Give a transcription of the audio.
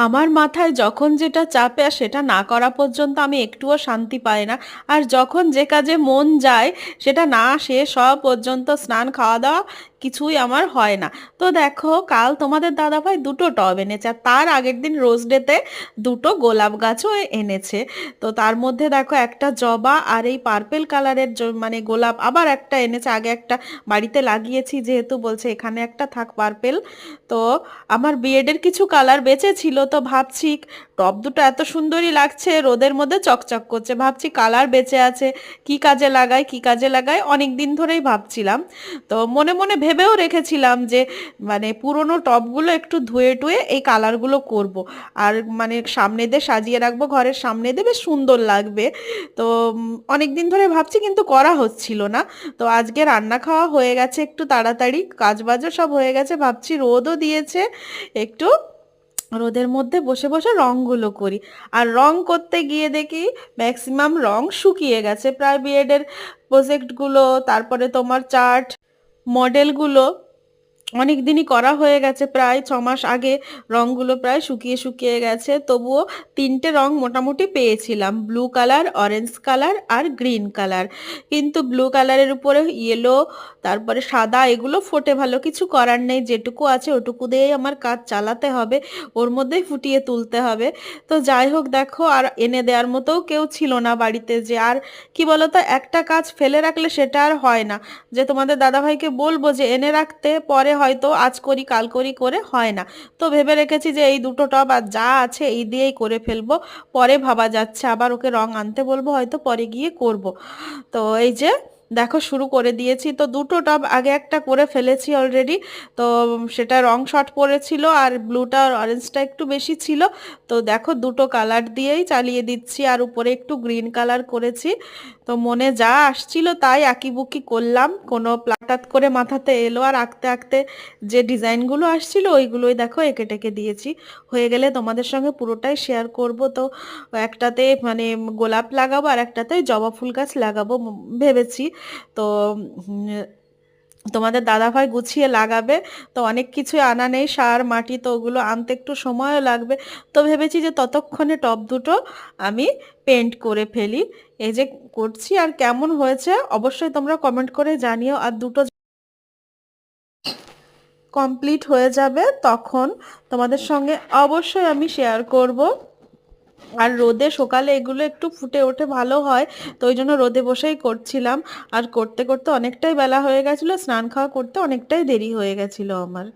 আমার মাথায় যখন যেটা চাপে আর সেটা না করা পর্যন্ত আমি একটুও শান্তি পাই না। আর যখন যে কাজে মন যায় সেটা না শেষ হওয়া পর্যন্ত স্নান খাওয়া দাওয়া কিছুই আমার হয় না। তো দেখো, কাল তোমাদের দাদাভাই দুটো টব এনেছে আর তার আগের দিন রোজ ডেতে দুটো গোলাপ গাছও এনেছে। তো তার মধ্যে দেখো একটা জবা আর এই পার্পেল কালারের মানে গোলাপ আবার একটা এনেছে। আগে একটা বাড়িতে লাগিয়েছি, যেহেতু বলছে এখানে একটা থাক পার্পেল। তো আমার বিয়েডের কিছু কালার বেঁচে ছিল, তো ভাবছি টপ দুটো এত সুন্দরই লাগছে, রোদের মধ্যে চকচক করছে, ভাবছি কালার বেঁচে আছে, কি কাজে লাগাই কি কাজে লাগাই অনেক দিন ধরেই ভাবছিলাম। তো মনে মনে ভেবেও রেখেছিলাম যে মানে পুরোনো টবগুলো একটু ধুয়ে টুয়ে এই কালারগুলো করব। আর মানে সামনে দিয়ে সাজিয়ে রাখবো, ঘরের সামনে দিয়ে বেশ সুন্দর লাগবে। তো অনেক দিন ধরে ভাবছি কিন্তু করা হচ্ছিল না। তো আজকে রান্না খাওয়া হয়ে গেছে একটু তাড়াতাড়ি, কাজ বাজও সব হয়ে গেছে, ভাবছি রোদও দিয়েছে, একটু রোদের মধ্যে বসে বসে রংগুলো করি। আর রং করতে গিয়ে দেখি ম্যাক্সিমাম রং শুকিয়ে গেছে, প্রায় বিএডের প্রজেক্টগুলো, তারপরে তোমার চার্ট মডেলগুলো অনেক দিনই করা হয়ে গেছে, প্রায় 6 মাস আগে রঙগুলো প্রায় শুকিয়ে শুকিয়ে গেছে। তবুও তিনটে রং মোটামুটি পেয়েছিলাম, ব্লু কালার, অরেঞ্জ কালার আর গ্রিন কালার। কিন্তু ব্লু কালারের উপরে ইয়েলো, তারপরে সাদা, এগুলো ফোটে, ভালো কিছু করার নেই, যেটুকু আছে ওটুকু দিয়েই আমার কাজ চালাতে হবে, ওর মধ্যেই ফুটিয়ে তুলতে হবে। তো যাই হোক, দেখো আর এনে দেওয়ার মতোও কেউ ছিল না বাড়িতে, যে আর কি বলতো, একটা কাজ ফেলে রাখলে সেটা আর হয় না, যে তোমাদের দাদাভাইকে বলবো যে এনে রাখতে, পরে হয়তো আজ করি কাল করি করে হয় না। তো ভেবে রেখেছি যে এই দুটো টব আর যা আছে এই দিয়েই করে ফেলবো। পরে ভাবা যাচ্ছে আবার ওকে রং আনতে বলবো, হয়তো পরে গিয়ে করব। তো এই যে দেখো শুরু করে দিয়েছি, তো দুটো টব আগে একটা করে ফেলেছি অলরেডি। তো সেটা রং শর্ট পড়েছিল আর ব্লুটা আর অরেঞ্জটা একটু বেশি ছিল। তো দেখো দুটো কালার দিয়েই চালিয়ে দিচ্ছি, আর উপরে একটু গ্রিন কালার করেছি। তো মনে যা আসছিল তাই আঁকিবুকি করলাম, কোনো প্লাটাত করে মাথাতে এলো, আর আঁকতে আঁকতে যে ডিজাইনগুলো আসছিল ওইগুলোই দেখো এঁকে টেকে দিয়েছি। হয়ে গেলে তোমাদের সঙ্গে পুরোটাই শেয়ার করব। তো একটাতে মানে গোলাপ লাগাবো আর একটাতে জবা ফুল গাছ লাগাবো ভেবেছি। তো উম, তোমাদের দাদাভাই গুছিয়ে লাগাবে। তো অনেক কিছু আনা নেই, সার মাটি, তো ওগুলো আনতে একটু সময়ও লাগবে। তো ভেবেছি যে ততক্ষণে টব দুটো আমি পেন্ট করে ফেলি। এই যে করছি, আর কেমন হয়েছে অবশ্যই তোমরা কমেন্ট করে জানিও। আর দুটো কমপ্লিট হয়ে যাবে তখন তোমাদের সঙ্গে অবশ্যই আমি শেয়ার করব। আর রোদে সকালে এগুলো একটু ফুটে ওঠে ভালো হয়, তো ওই জন্য রোদে বসেই করছিলাম। আর করতে করতে অনেকটাই বেলা হয়ে গেছিলো, স্নান খাওয়া করতে অনেকটাই দেরি হয়ে গেছিলো আমার।